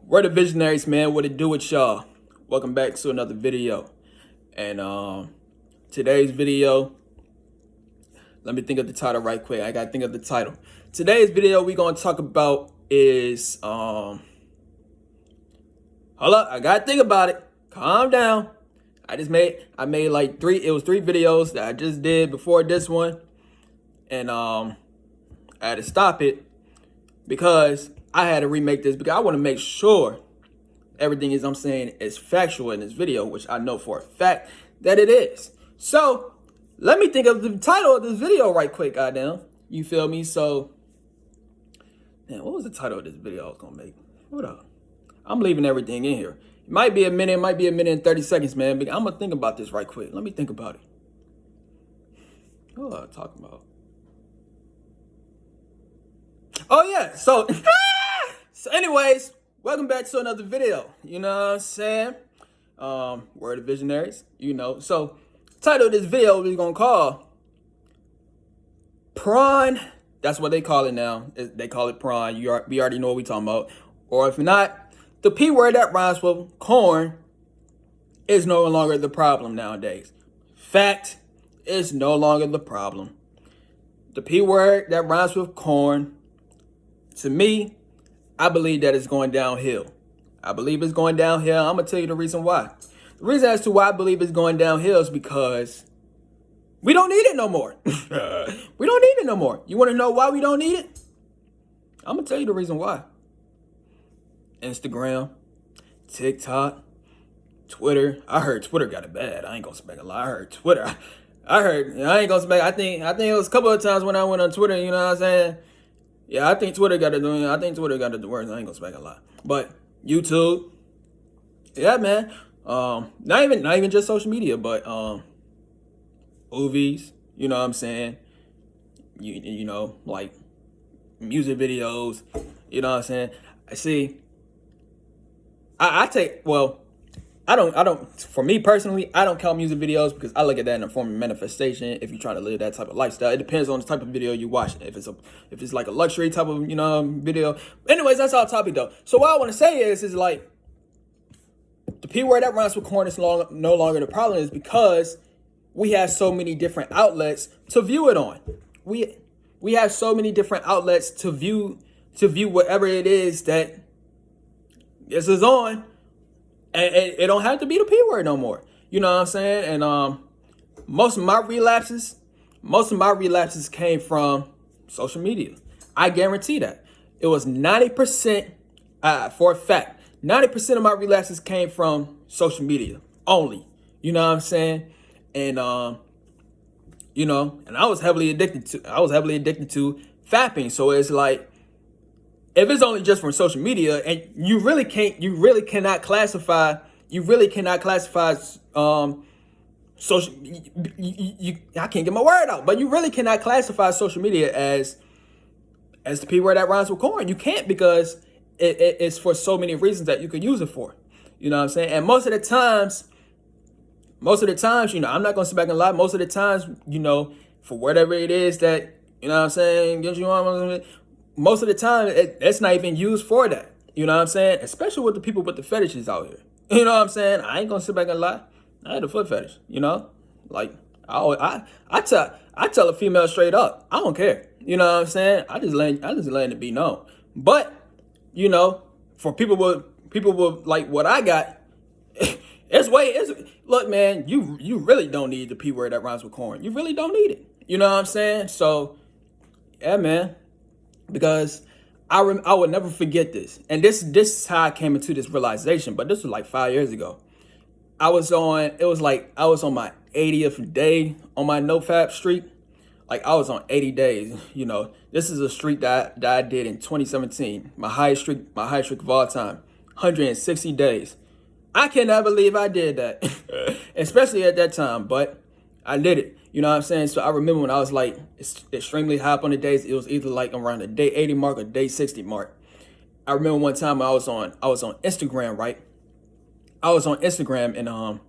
We're the Visionaries, man. What it do with y'all? Welcome back to another video. And today's video, let me think of the title right quick. I gotta think of the title. Today's video we gonna talk about is hold up, I gotta think about it. Calm down. I made like three videos that I just did before this one. And I had to stop it because I had to remake this because I want to make sure everything I'm saying is factual in this video, which I know for a fact that it is. So let me think of the title of this video right quick, goddamn. You feel me? So, man, what was the title of this video I was gonna make? Hold up. I'm leaving everything in here. It might be a minute, and 30 seconds, man. But I'm gonna think about this right quick. Let me think about it. What was I talking about? Oh yeah, so anyways, welcome back to another video. You know what I'm saying? We're the Visionaries, you know. So title of this video we're gonna call Prawn. That's what they call it now. They call it prawn. We already know what we talking about. Or if not, the P word that rhymes with corn is no longer the problem nowadays. Fact is no longer the problem. The P word that rhymes with corn, to me, I believe that it's going downhill. I believe it's going downhill. I'm going to tell you the reason why. The reason as to why I believe it's going downhill is because we don't need it no more. We don't need it no more. You want to know why we don't need it? I'm going to tell you the reason why. Instagram, TikTok, Twitter. I heard Twitter got it bad. I ain't going to spec a lot. I heard Twitter. I ain't going to spec. I think it was a couple of times when I went on Twitter, you know what I'm saying? Yeah, I think Twitter got it doing. I think Twitter got it the worst. I ain't gonna spec a lot, but YouTube, yeah, man. Not even just social media, but movies. You know what I'm saying? You know, like music videos. You know what I'm saying? I take, well, I don't, for me personally, I don't count music videos because I look at that in a form of manifestation. If you're trying to live that type of lifestyle, it depends on the type of video you watch. If it's like a luxury type of, video. Anyways, that's our topic though. So what I want to say is like, the P word that rhymes with corn is no longer the problem, is because we have so many different outlets to view it on. We have so many different outlets to view whatever it is that this is on. And it don't have to be the P word no more. You know what I'm saying? And most of my relapses came from social media. I guarantee that. It was 90%, for a fact, 90% of my relapses came from social media only. You know what I'm saying? And and I was heavily addicted to fapping. So it's like, if it's only just from social media, and you really cannot classify social, I can't get my word out, but you really cannot classify social media as the P word that rhymes with corn. You can't, because it's for so many reasons that you could use it for. You know what I'm saying? And most of the times, I'm not gonna sit back and lie. Most of the times, for whatever it is that, you know what I'm saying, gives you on. Most of the time, it's not even used for that. You know what I'm saying? Especially with the people with the fetishes out here. You know what I'm saying? I ain't gonna sit back and lie. I had a foot fetish. Like I tell a female straight up, I don't care. You know what I'm saying? I just letting it be known. But for people with like what I got, look, man. You really don't need the P word that rhymes with corn. You really don't need it. You know what I'm saying? So yeah, man. Because I would never forget this. And this is how I came into this realization, but this was like 5 years ago. I was on my 80th day on my NoFap streak. Like, I was on 80 days, This is a streak that I did in 2017. My highest streak of all time. 160 days. I cannot believe I did that. Especially at that time, but I did it. You know what I'm saying? So I remember when I was like extremely high up on the days, it was either like around the day 80 mark or day 60 mark. I remember one time I was on Instagram, right? I was on Instagram, and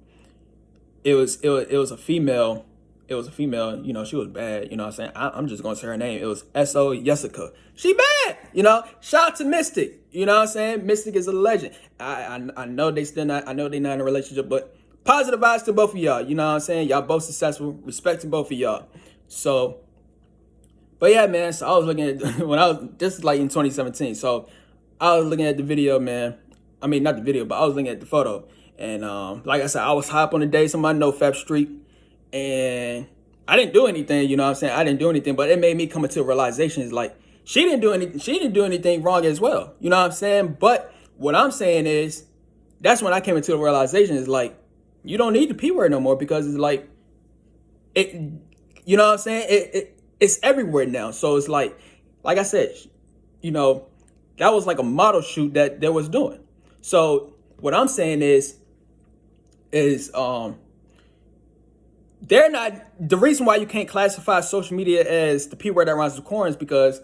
it was a female it was a female, you know, she was bad, you know what I'm saying? I'm just gonna say her name. It was S.O. Jessica. She bad, you know? Shout out to Mystic, you know what I'm saying? Mystic is a legend. I know they still not, I know they not in a relationship, but positive vibes to both of y'all, you know what I'm saying? Y'all both successful, respecting both of y'all. So, but yeah, man, so I was looking at, when I was, just like in 2017, so I was looking at the video, man. I mean, not the video, but I was looking at the photo. And like I said, I was hype on the day, somebody know Fab Street. And I didn't do anything, you know what I'm saying? I didn't do anything, but it made me come into a realization is like, she didn't do anything wrong as well. You know what I'm saying? But what I'm saying is, that's when I came into the realization is like, you don't need the P word no more because it's like, it, you know what I'm saying? It's everywhere now. So it's like I said, you know, that was like a model shoot that they was doing. So what I'm saying is they're not, the reason why you can't classify social media as the P word that rhymes with corn is because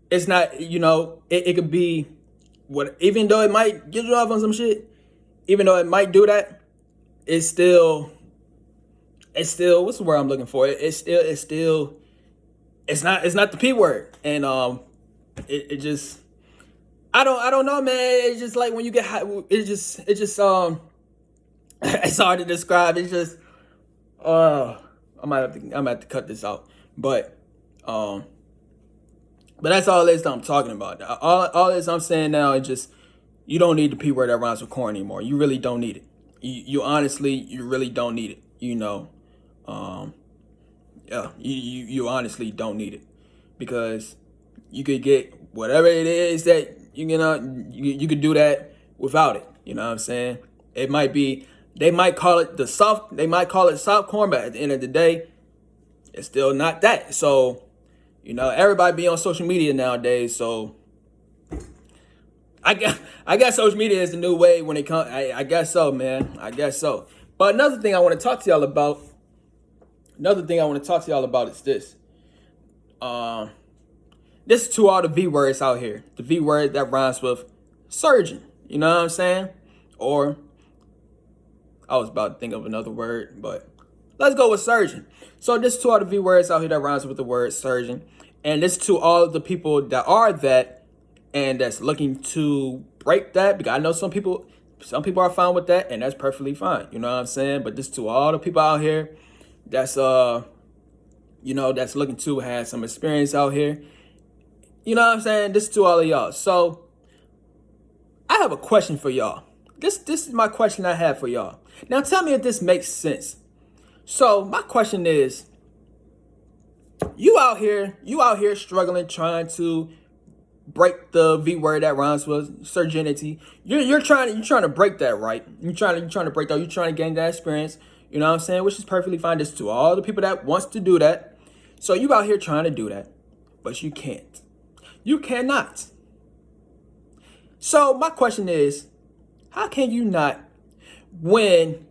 it's not, you know, it could be what, even though it might get you off on some shit, even though it might do that, it's still, what's the word I'm looking for? It's not the P word. And it just, I don't know, man. It's just like when you get high, it's just it's hard to describe. It's just, I might have to cut this out. But that's all it is that I'm talking about. All this I'm saying now is just, you don't need the P word that rhymes with corn anymore. You really don't need it. You honestly, you really don't need it. You know, yeah, you honestly don't need it because you could get whatever it is that you could do that without it. You know what I'm saying? It might be, they might call it soft corn, but at the end of the day, it's still not that. So, you know, everybody be on social media nowadays. So I guess social media is the new way when it comes. I guess so, man. I guess so. But another thing I want to talk to y'all about. Is this. This is to all the V words out here. The V word that rhymes with surgeon. You know what I'm saying? Or I was about to think of another word, but let's go with surgeon. So this is to all the V words out here that rhymes with the word surgeon. And this is to all the people that are that and that's looking to break that. Because I know some people are fine with that, and that's perfectly fine. You know what I'm saying? But this is to all the people out here that's you know, that's looking to have some experience out here. You know what I'm saying? This is to all of y'all. So I have a question for y'all. This is my question I have for y'all. Now tell me if this makes sense. So my question is, you out here struggling, trying to break the V word that rhymes with surgeonity. You're trying to break that, right? You're trying to break that. You're trying to gain that experience. You know what I'm saying? Which is perfectly fine. This to all the people that wants to do that. So you out here trying to do that, but you can't. You cannot. So my question is, how can you not, when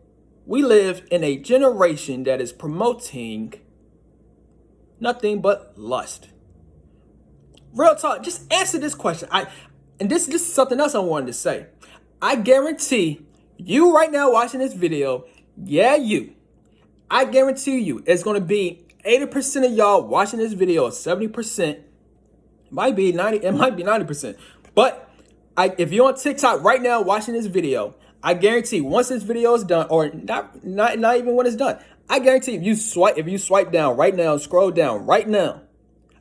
we live in a generation that is promoting nothing but lust? Real talk, just answer this question. And this is something else I wanted to say. I guarantee you right now watching this video, I guarantee you it's going to be 80% of y'all watching this video, 70%, might be 90%. But if you're on TikTok right now watching this video, I guarantee once this video is done, or not even when it's done, I guarantee if you swipe down right now, scroll down right now,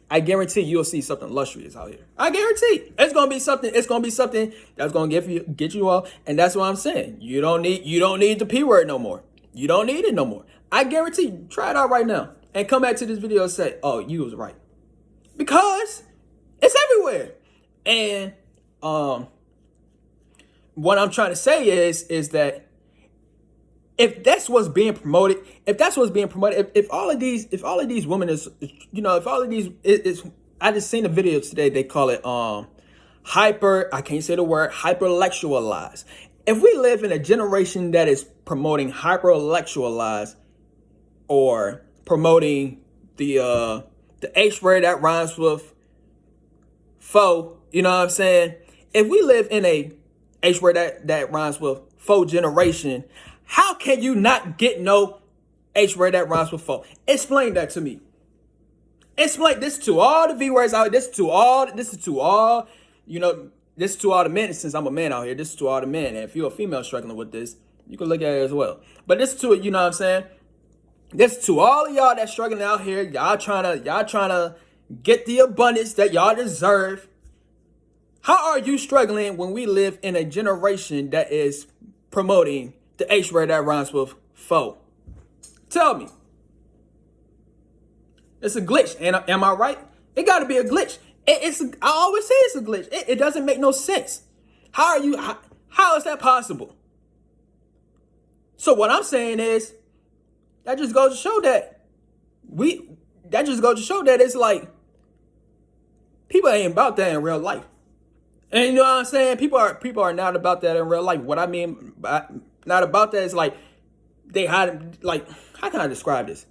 I guarantee you'll see something lustrous out here. I guarantee it's gonna be something. It's gonna be something that's gonna get you off, and that's what I'm saying. You don't need the P word no more. You don't need it no more. I guarantee you. Try it out right now and come back to this video and say, "Oh, you was right," because it's everywhere. And what I'm trying to say is that if that's what's being promoted, if all of these women is, you know, if all of these is, I just seen a video today. They call it I can't say the word, hyperlectualized. If we live in a generation that is promoting hyperlectualized or promoting the H word that rhymes with faux, you know what I'm saying? If we live in a H word that rhymes with faux generation, how can you not get no H word that rhymes with foe. Explain that to me. Explain this to all the V words out. This is to all, you know, this is to all the men, since I'm a man out here. This is to all the men. And if you're a female struggling with this, you can look at it as well. But this is to, you know what I'm saying? This is to all of y'all that's struggling out here. Y'all trying to get the abundance that y'all deserve. How are you struggling when we live in a generation that is promoting the H word that rhymes with foe? Tell me. It's a glitch. And am I right? It got to be a glitch. I always say it's a glitch. It doesn't make no sense. How is that possible? So what I'm saying is, that just goes to show that it's like, people ain't about that in real life. And you know what I'm saying? People are not about that in real life. What I mean by not about that is like, they hide, like, how can I describe this?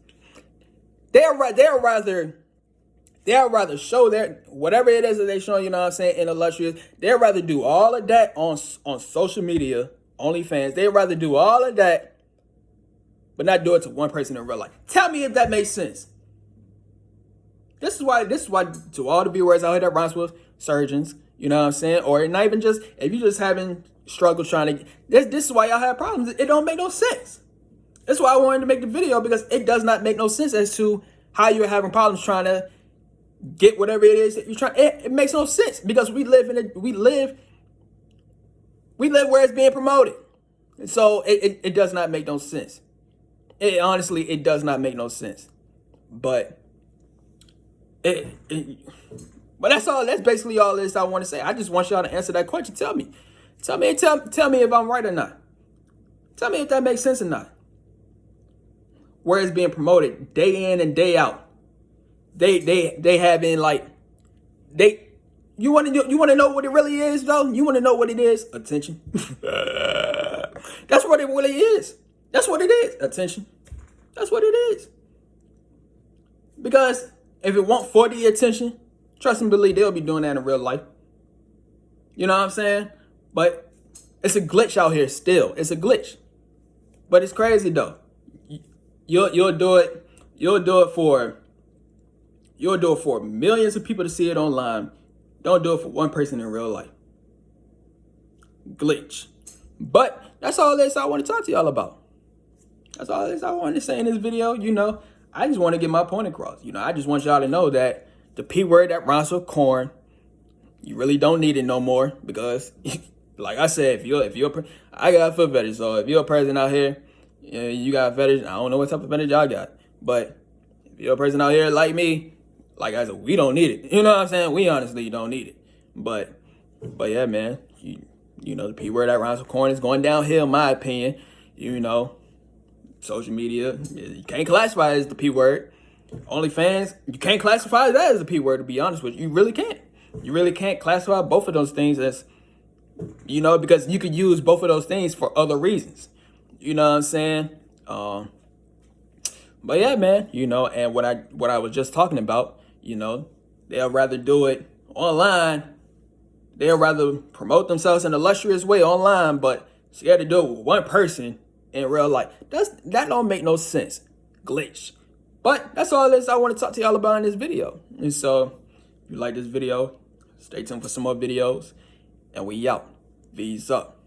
They'll rather show their, whatever it is that they show, you know what I'm saying, in illustrious, they'd rather do all of that on social media, OnlyFans. They'd rather do all of that, but not do it to one person in real life. Tell me if that makes sense. This is why to all the viewers out here that rhymes with surgeons, you know what I'm saying? Or not even just, if you just having struggles trying to, this is why y'all have problems. It don't make no sense. That's why I wanted to make the video, because it does not make no sense as to how you're having problems trying to get whatever it is that you're trying. It makes no sense, because we live where it's being promoted. And so it does not make no sense. Honestly, it does not make no sense. But but that's basically all this I want to say. I just want y'all to answer that question. Tell me if I'm right or not. Tell me if that makes sense or not. Where it's being promoted day in and day out. They having like, you want to know what it really is though? You want to know what it is? Attention. That's what it really is. That's what it is. Attention. That's what it is. Because if it want 40 attention, trust and believe they'll be doing that in real life. You know what I'm saying? But it's a glitch out here still. It's a glitch. But it's crazy though. You'll do it for millions of people to see it online. Don't do it for one person in real life. Glitch. But that's all this I want to talk to y'all about. That's all this I wanted to say in this video. You know, I just want to get my point across. You know, I just want y'all to know that the P word that rhymes with corn, you really don't need it no more, because like I said, I got a foot fetish, so if you're a person out here, you got a fetish, I don't know what type of fetish y'all got, but if you're a person out here like me, like I said, we don't need it. You know what I'm saying? We honestly don't need it. But yeah, man, you know, the P word that rhymes with corn is going downhill, in my opinion. You know, social media, you can't classify it as the P word. OnlyFans, you can't classify that as a P word, to be honest with you. You really can't. You really can't classify both of those things as, you know, because you could use both of those things for other reasons. You know what I'm saying? But yeah, man, you know, and what I was just talking about, you know, they'll rather do it online. They'll rather promote themselves in an illustrious way online, but scared to do it with one person in real life. That don't make no sense. Glitch. But that's all this I want to talk to y'all about in this video. And so, if you like this video, stay tuned for some more videos. And we out. V's up.